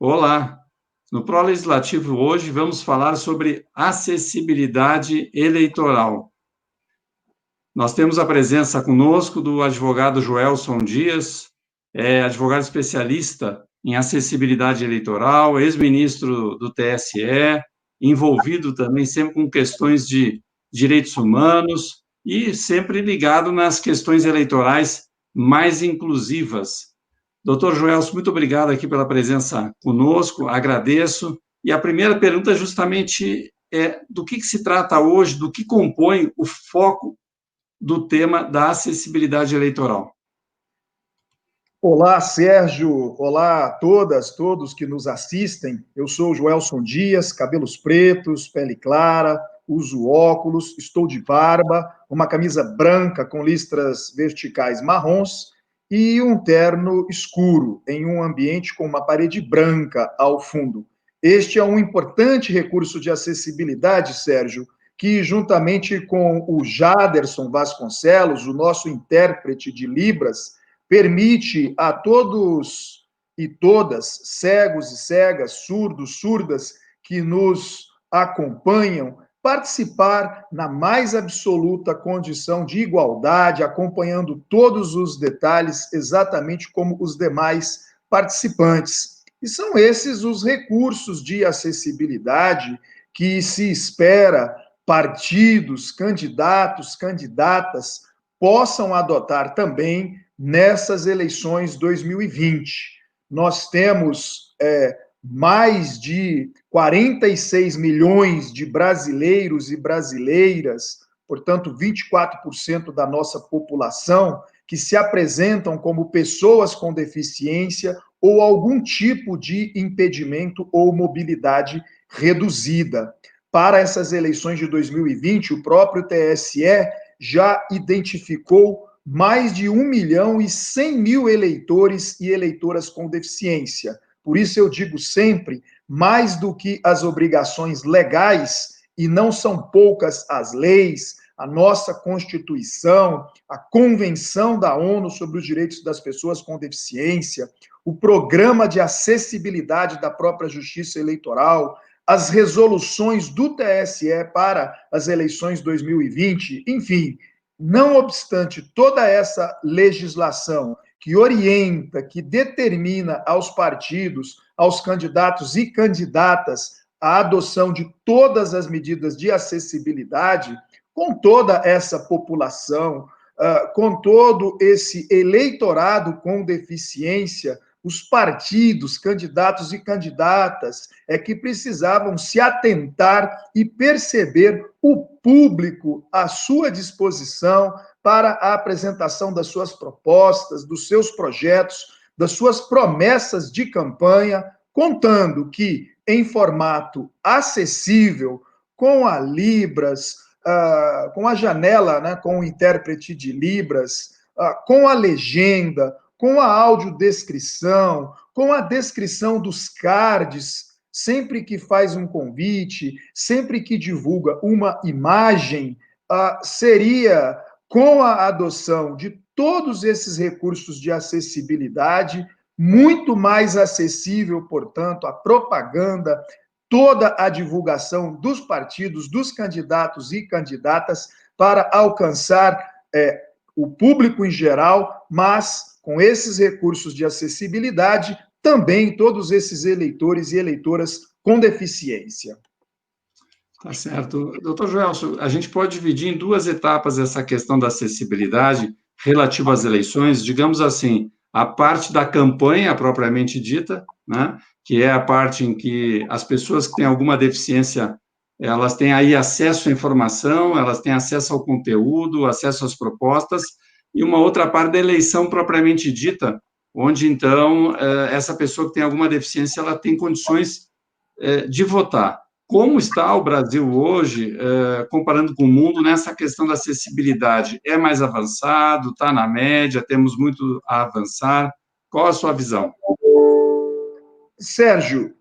Olá! No Pro Legislativo hoje vamos falar sobre acessibilidade eleitoral. Nós temos a presença conosco do advogado Joelson Dias, advogado especialista em acessibilidade eleitoral, ex-ministro do TSE, envolvido também sempre com questões de direitos humanos e sempre ligado nas questões eleitorais mais inclusivas. Doutor Joelson, muito obrigado aqui pela presença conosco, agradeço. E a primeira pergunta justamente é do que se trata hoje, do que compõe o foco do tema da acessibilidade eleitoral. Olá, Sérgio. Olá a todas, todos que nos assistem. Eu sou o Joelson Dias, cabelos pretos, pele clara, uso óculos, estou de barba, uma camisa branca com listras verticais marrons e um terno escuro em um ambiente com uma parede branca ao fundo. Este é um importante recurso de acessibilidade, Sérgio, que juntamente com o Jaderson Vasconcelos, o nosso intérprete de Libras, permite a todos e todas, cegos e cegas, surdos, surdas, que nos acompanham, participar na mais absoluta condição de igualdade, acompanhando todos os detalhes, exatamente como os demais participantes. E são esses os recursos de acessibilidade que se espera partidos, candidatos, candidatas possam adotar também nessas eleições 2020. Nós temos mais de 46 milhões de brasileiros e brasileiras, portanto, 24% da nossa população, que se apresentam como pessoas com deficiência ou algum tipo de impedimento ou mobilidade reduzida. Para essas eleições de 2020, o próprio TSE já identificou mais de 1.100.000 eleitores e eleitoras com deficiência. Por isso eu digo sempre, mais do que as obrigações legais, e não são poucas as leis, a nossa Constituição, a Convenção da ONU sobre os Direitos das Pessoas com Deficiência, o Programa de Acessibilidade da própria Justiça Eleitoral, as resoluções do TSE para as eleições 2020, enfim, não obstante toda essa legislação que orienta, que determina aos partidos, aos candidatos e candidatas a adoção de todas as medidas de acessibilidade, com toda essa população, com todo esse eleitorado com deficiência, os partidos, candidatos e candidatas, que precisavam se atentar e perceber o público à sua disposição para a apresentação das suas propostas, dos seus projetos, das suas promessas de campanha, contando que, em formato acessível, com a Libras, com a janela, né, com o intérprete de Libras, com a legenda, com a audiodescrição, com a descrição dos cards, sempre que faz um convite, sempre que divulga uma imagem, seria com a adoção de todos esses recursos de acessibilidade, muito mais acessível, portanto, a propaganda, toda a divulgação dos partidos, dos candidatos e candidatas para alcançar o público em geral, mas com esses recursos de acessibilidade, também todos esses eleitores e eleitoras com deficiência. Tá certo. Doutor Joelson, a gente pode dividir em duas etapas essa questão da acessibilidade relativa às eleições, digamos assim, a parte da campanha propriamente dita, né, que é a parte em que as pessoas que têm alguma deficiência, elas têm aí acesso à informação, elas têm acesso ao conteúdo, acesso às propostas, e uma outra parte da eleição propriamente dita, onde, então, essa pessoa que tem alguma deficiência, ela tem condições de votar. Como está o Brasil hoje, comparando com o mundo, nessa questão da acessibilidade? É mais avançado, está na média, temos muito a avançar? Qual a sua visão? Sérgio,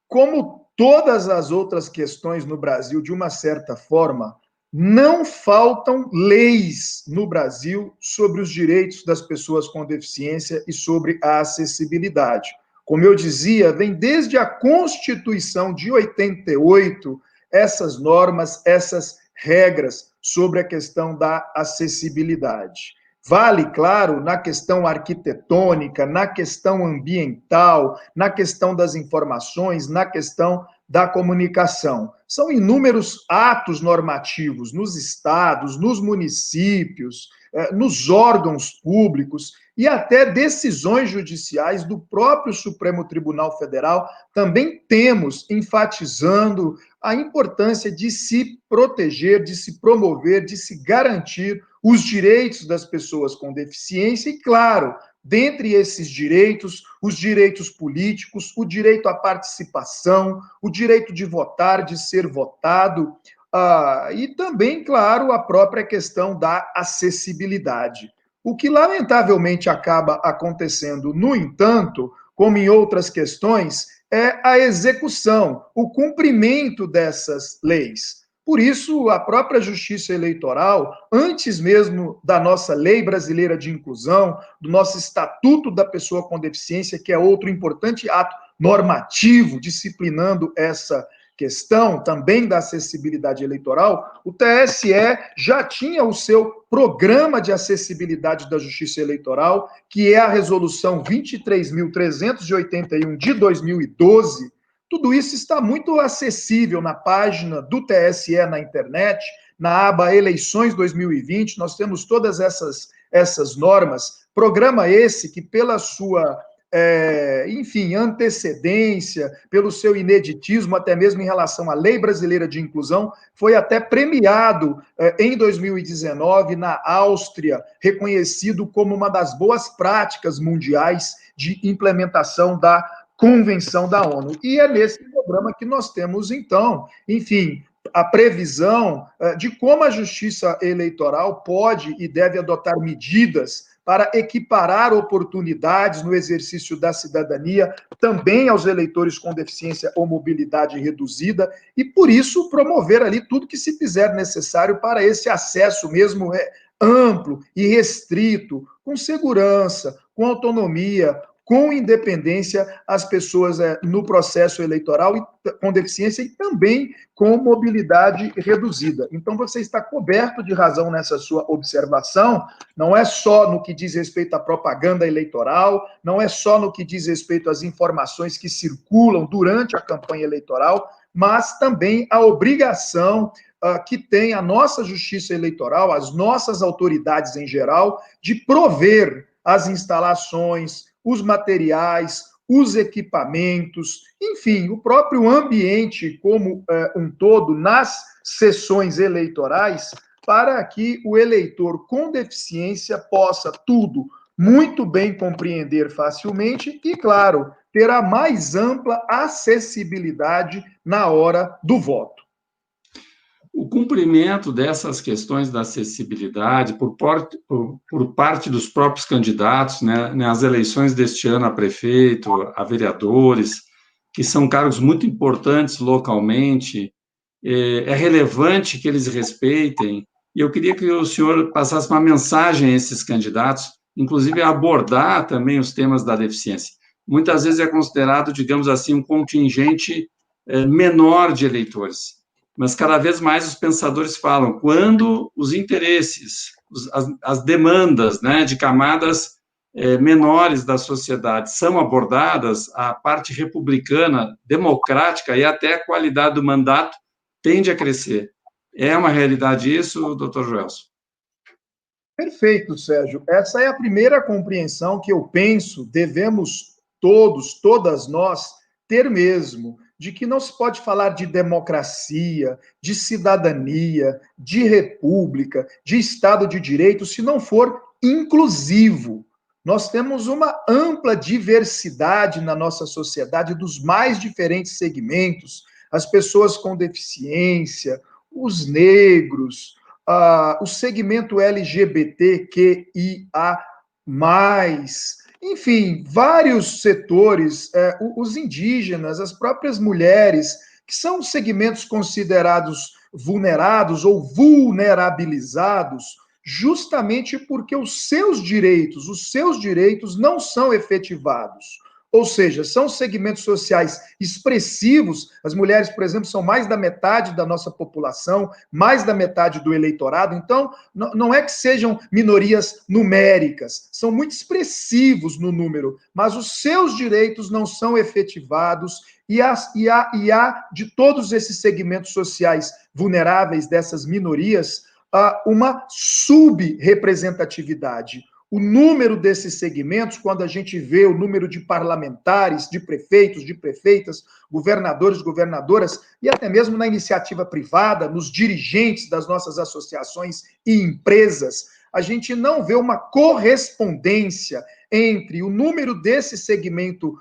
como todas as outras questões no Brasil, de uma certa forma, não faltam leis no Brasil sobre os direitos das pessoas com deficiência e sobre a acessibilidade. Como eu dizia, vem desde a Constituição de 88 essas normas, essas regras sobre a questão da acessibilidade. Vale, claro, na questão arquitetônica, na questão ambiental, na questão das informações, na questão da comunicação. São inúmeros atos normativos nos estados, nos municípios, nos órgãos públicos e até decisões judiciais do próprio Supremo Tribunal Federal, também temos enfatizando a importância de se proteger, de se promover, de se garantir os direitos das pessoas com deficiência e, claro, dentre esses direitos, os direitos políticos, o direito à participação, o direito de votar, de ser votado, e também, claro, a própria questão da acessibilidade. O que, lamentavelmente, acaba acontecendo, no entanto, como em outras questões, é a execução, o cumprimento dessas leis. Por isso, a própria Justiça Eleitoral, antes mesmo da nossa Lei Brasileira de Inclusão, do nosso Estatuto da Pessoa com Deficiência, que é outro importante ato normativo disciplinando essa questão também da acessibilidade eleitoral, o TSE já tinha o seu programa de acessibilidade da Justiça Eleitoral, que é a resolução 23.381 de 2012. Tudo isso está muito acessível na página do TSE na internet, na aba Eleições 2020, nós temos todas essas normas. Programa esse que, pela sua enfim, antecedência, pelo seu ineditismo, até mesmo em relação à Lei Brasileira de Inclusão, foi até premiado em 2019 na Áustria, reconhecido como uma das boas práticas mundiais de implementação da Convenção da ONU. E é nesse programa que nós temos, então, enfim, a previsão de como a Justiça Eleitoral pode e deve adotar medidas para equiparar oportunidades no exercício da cidadania também aos eleitores com deficiência ou mobilidade reduzida e, por isso, promover ali tudo que se fizer necessário para esse acesso mesmo amplo e restrito, com segurança, com autonomia, com independência às pessoas no processo eleitoral com deficiência e também com mobilidade reduzida. Então, você está coberto de razão nessa sua observação, não é só no que diz respeito à propaganda eleitoral, não é só no que diz respeito às informações que circulam durante a campanha eleitoral, mas também a obrigação que tem a nossa justiça eleitoral, as nossas autoridades em geral, de prover as instalações, os materiais, os equipamentos, enfim, o próprio ambiente como um todo nas sessões eleitorais, para que o eleitor com deficiência possa tudo muito bem compreender facilmente e, claro, ter a mais ampla acessibilidade na hora do voto. O cumprimento dessas questões da acessibilidade por parte dos próprios candidatos, né, nas eleições deste ano a prefeito, a vereadores, que são cargos muito importantes localmente, é relevante que eles respeitem, e eu queria que o senhor passasse uma mensagem a esses candidatos, inclusive abordar também os temas da deficiência. Muitas vezes é considerado, digamos assim, um contingente menor de eleitores, mas cada vez mais os pensadores falam, quando os interesses, as demandas, né, de camadas menores da sociedade são abordadas, a parte republicana, democrática e até a qualidade do mandato tende a crescer. É uma realidade isso, doutor Joelson? Perfeito, Sérgio. Essa é a primeira compreensão que eu penso devemos todos, todas nós, ter mesmo, de que não se pode falar de democracia, de cidadania, de república, de Estado de Direito, se não for inclusivo. Nós temos uma ampla diversidade na nossa sociedade dos mais diferentes segmentos, as pessoas com deficiência, os negros, o segmento LGBTQIA+, enfim, vários setores, os indígenas, as próprias mulheres, que são segmentos considerados vulnerados ou vulnerabilizados, justamente porque os seus direitos não são efetivados. ou seja, são segmentos sociais expressivos. As mulheres, por exemplo, são mais da metade da nossa população, mais da metade do eleitorado. Então, não é que sejam minorias numéricas, são muito expressivos no número, mas os seus direitos não são efetivados e há de todos esses segmentos sociais vulneráveis dessas minorias uma subrepresentatividade. O número desses segmentos, quando a gente vê o número de parlamentares, de prefeitos, de prefeitas, governadores, governadoras, e até mesmo na iniciativa privada, nos dirigentes das nossas associações e empresas, a gente não vê uma correspondência entre o número desse segmento,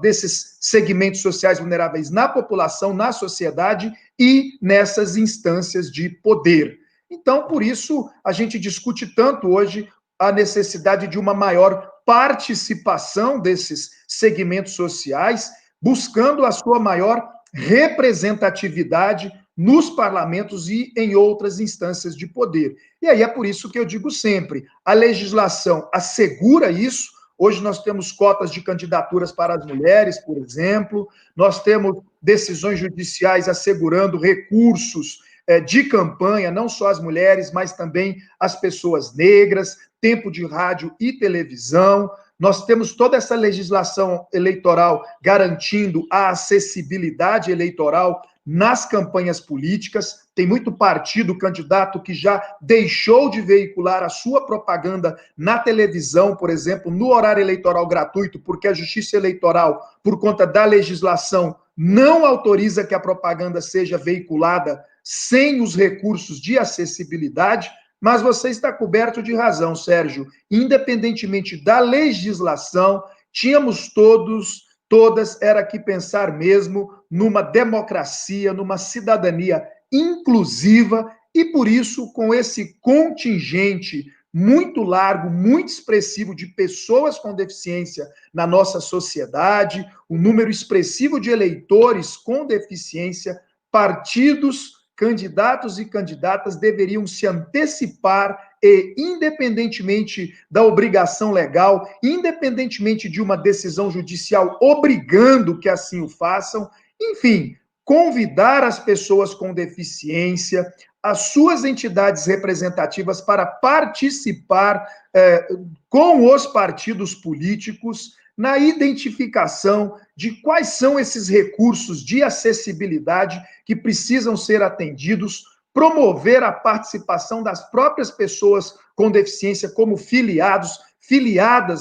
desses segmentos sociais vulneráveis na população, na sociedade e nessas instâncias de poder. Então, por isso, a gente discute tanto hoje a necessidade de uma maior participação desses segmentos sociais, buscando a sua maior representatividade nos parlamentos e em outras instâncias de poder. E aí é por isso que eu digo sempre, a legislação assegura isso. Hoje nós temos cotas de candidaturas para as mulheres, por exemplo, nós temos decisões judiciais assegurando recursos de campanha, não só as mulheres, mas também as pessoas negras, tempo de rádio e televisão. Nós temos toda essa legislação eleitoral garantindo a acessibilidade eleitoral nas campanhas políticas. Tem muito partido, candidato, que já deixou de veicular a sua propaganda na televisão, por exemplo, no horário eleitoral gratuito, porque a Justiça Eleitoral, por conta da legislação, não autoriza que a propaganda seja veiculada sem os recursos de acessibilidade. Mas você está coberto de razão, Sérgio. Independentemente da legislação, tínhamos todas, era que pensar mesmo numa democracia, numa cidadania inclusiva, e por isso, com esse contingente muito largo, muito expressivo de pessoas com deficiência na nossa sociedade, um número expressivo de eleitores com deficiência, partidos, candidatos e candidatas deveriam se antecipar e, independentemente da obrigação legal, independentemente de uma decisão judicial obrigando que assim o façam, enfim, convidar as pessoas com deficiência, as suas entidades representativas para participar com os partidos políticos na identificação de quais são esses recursos de acessibilidade que precisam ser atendidos, promover a participação das próprias pessoas com deficiência como filiadas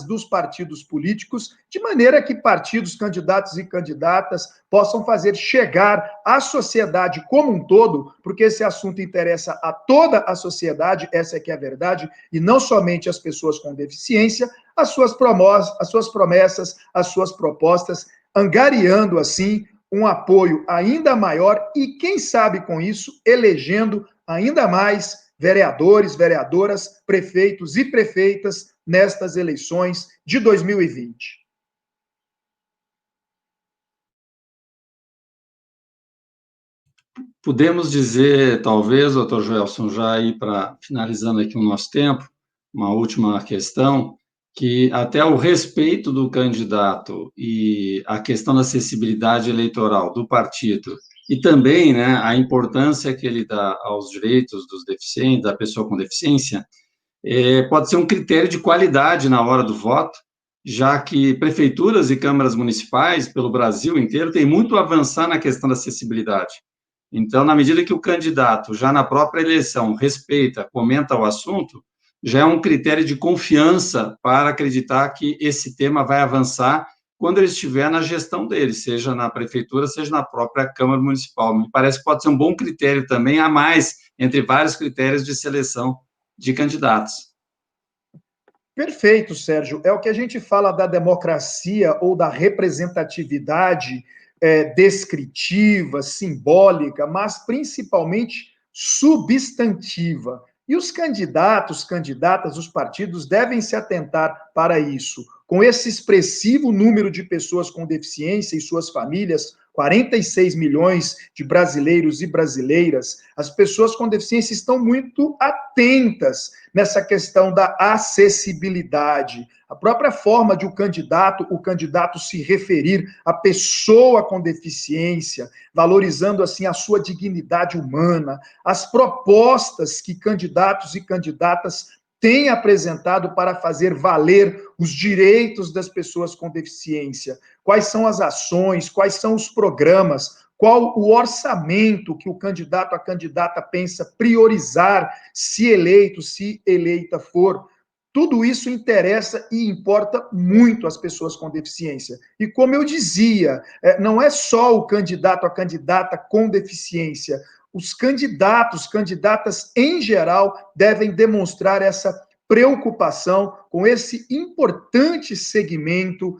dos partidos políticos, de maneira que partidos, candidatos e candidatas possam fazer chegar à sociedade como um todo, porque esse assunto interessa a toda a sociedade, essa é que é a verdade, e não somente as pessoas com deficiência, as suas promessas, as suas propostas, angariando, assim, um apoio ainda maior e, quem sabe com isso, elegendo ainda mais vereadores, vereadoras, prefeitos e prefeitas nestas eleições de 2020. Podemos dizer, talvez, doutor Joelson, já aí para finalizando aqui o nosso tempo, uma última questão, que até o respeito do candidato e a questão da acessibilidade eleitoral do partido e também, né, a importância que ele dá aos direitos dos deficientes, da pessoa com deficiência, pode ser um critério de qualidade na hora do voto, já que prefeituras e câmaras municipais pelo Brasil inteiro têm muito a avançar na questão da acessibilidade. Então, na medida que o candidato, já na própria eleição, respeita, comenta o assunto, já é um critério de confiança para acreditar que esse tema vai avançar quando ele estiver na gestão dele, seja na prefeitura, seja na própria Câmara Municipal. Me parece que pode ser um bom critério também, a mais, entre vários critérios de seleção de candidatos. Perfeito, Sérgio. É o que a gente fala da democracia ou da representatividade descritiva, simbólica, mas principalmente substantiva. E os candidatos, candidatas, os partidos devem se atentar para isso. Com esse expressivo número de pessoas com deficiência e suas famílias, 46 milhões de brasileiros e brasileiras, as pessoas com deficiência estão muito atentas nessa questão da acessibilidade. A própria forma de o candidato se referir à pessoa com deficiência, valorizando assim a sua dignidade humana, as propostas que candidatos e candidatas têm apresentado para fazer valer os direitos das pessoas com deficiência, quais são as ações, quais são os programas, qual o orçamento que o candidato, a candidata pensa priorizar se eleito, se eleita for. Tudo isso interessa e importa muito às pessoas com deficiência. E como eu dizia, não é só o candidato, a candidata com deficiência. Os candidatos, candidatas em geral, devem demonstrar essa preocupação com esse importante segmento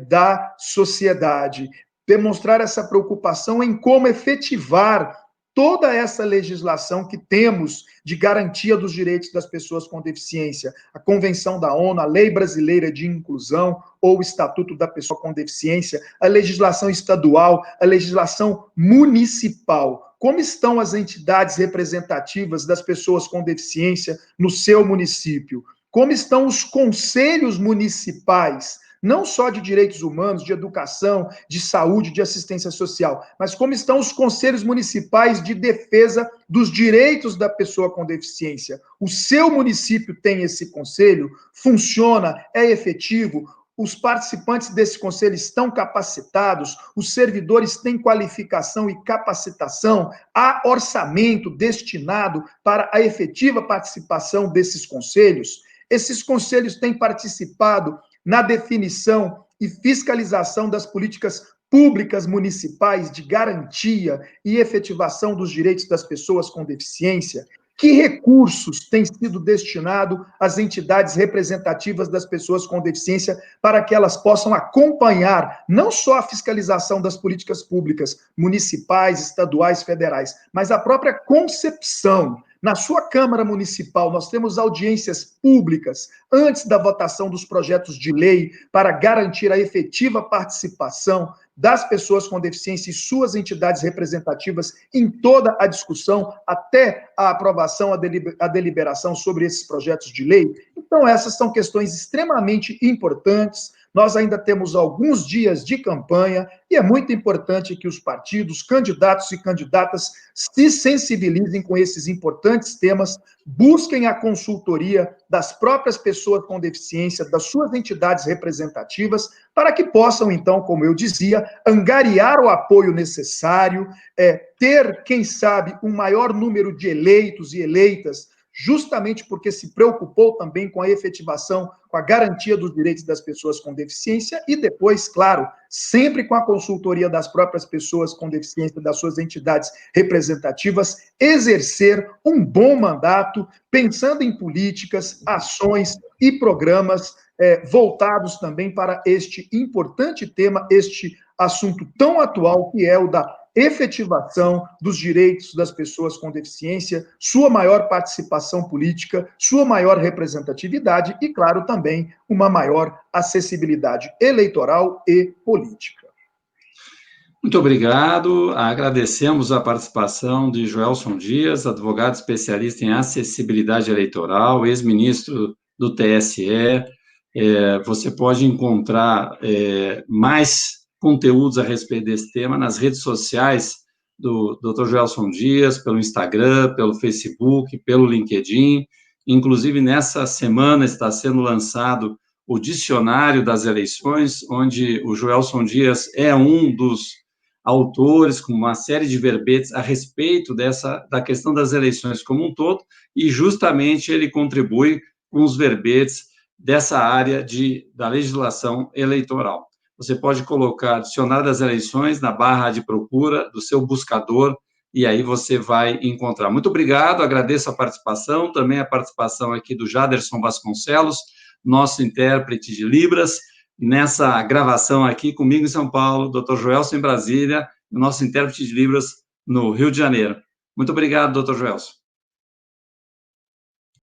da sociedade. Demonstrar essa preocupação em como efetivar toda essa legislação que temos de garantia dos direitos das pessoas com deficiência, a Convenção da ONU, a Lei Brasileira de Inclusão ou o Estatuto da Pessoa com Deficiência, a legislação estadual, a legislação municipal. Como estão as entidades representativas das pessoas com deficiência no seu município? Como estão os conselhos municipais? Não só de direitos humanos, de educação, de saúde, de assistência social, mas como estão os conselhos municipais de defesa dos direitos da pessoa com deficiência. O seu município tem esse conselho? Funciona? É efetivo? Os participantes desse conselho estão capacitados? Os servidores têm qualificação e capacitação? Há orçamento destinado para a efetiva participação desses conselhos? Esses conselhos têm participado na definição e fiscalização das políticas públicas municipais de garantia e efetivação dos direitos das pessoas com deficiência? Que recursos têm sido destinados às entidades representativas das pessoas com deficiência para que elas possam acompanhar não só a fiscalização das políticas públicas municipais, estaduais, federais, mas a própria concepção? Na sua Câmara Municipal, nós temos audiências públicas antes da votação dos projetos de lei para garantir a efetiva participação das pessoas com deficiência e suas entidades representativas em toda a discussão, até a aprovação, a deliberação sobre esses projetos de lei. Então, essas são questões extremamente importantes. Nós ainda temos alguns dias de campanha e é muito importante que os partidos, candidatos e candidatas se sensibilizem com esses importantes temas, busquem a consultoria das próprias pessoas com deficiência, das suas entidades representativas, para que possam, então, como eu dizia, angariar o apoio necessário, ter, quem sabe, um maior número de eleitos e eleitas, justamente porque se preocupou também com a efetivação, com a garantia dos direitos das pessoas com deficiência e depois, claro, sempre com a consultoria das próprias pessoas com deficiência, das suas entidades representativas, exercer um bom mandato, pensando em políticas, ações e programas voltados também para este importante tema, este assunto tão atual que é o da efetivação dos direitos das pessoas com deficiência, sua maior participação política, sua maior representatividade e, claro, também uma maior acessibilidade eleitoral e política. Muito obrigado. Agradecemos a participação de Joelson Dias, advogado especialista em acessibilidade eleitoral, ex-ministro do TSE. Você pode encontrar mais conteúdos a respeito desse tema nas redes sociais do Dr. Joelson Dias, pelo Instagram, pelo Facebook, pelo LinkedIn. Inclusive, nessa semana está sendo lançado o Dicionário das Eleições, onde o Joelson Dias é um dos autores, com uma série de verbetes a respeito da questão das eleições como um todo, e justamente ele contribui com os verbetes dessa área da legislação eleitoral. Você pode colocar Dicionário das Eleições na barra de procura do seu buscador e aí você vai encontrar. Muito obrigado, agradeço a participação, também a participação aqui do Jaderson Vasconcelos, nosso intérprete de Libras, nessa gravação aqui comigo em São Paulo, Dr. Joelson em Brasília, nosso intérprete de Libras no Rio de Janeiro. Muito obrigado, Dr. Joelson.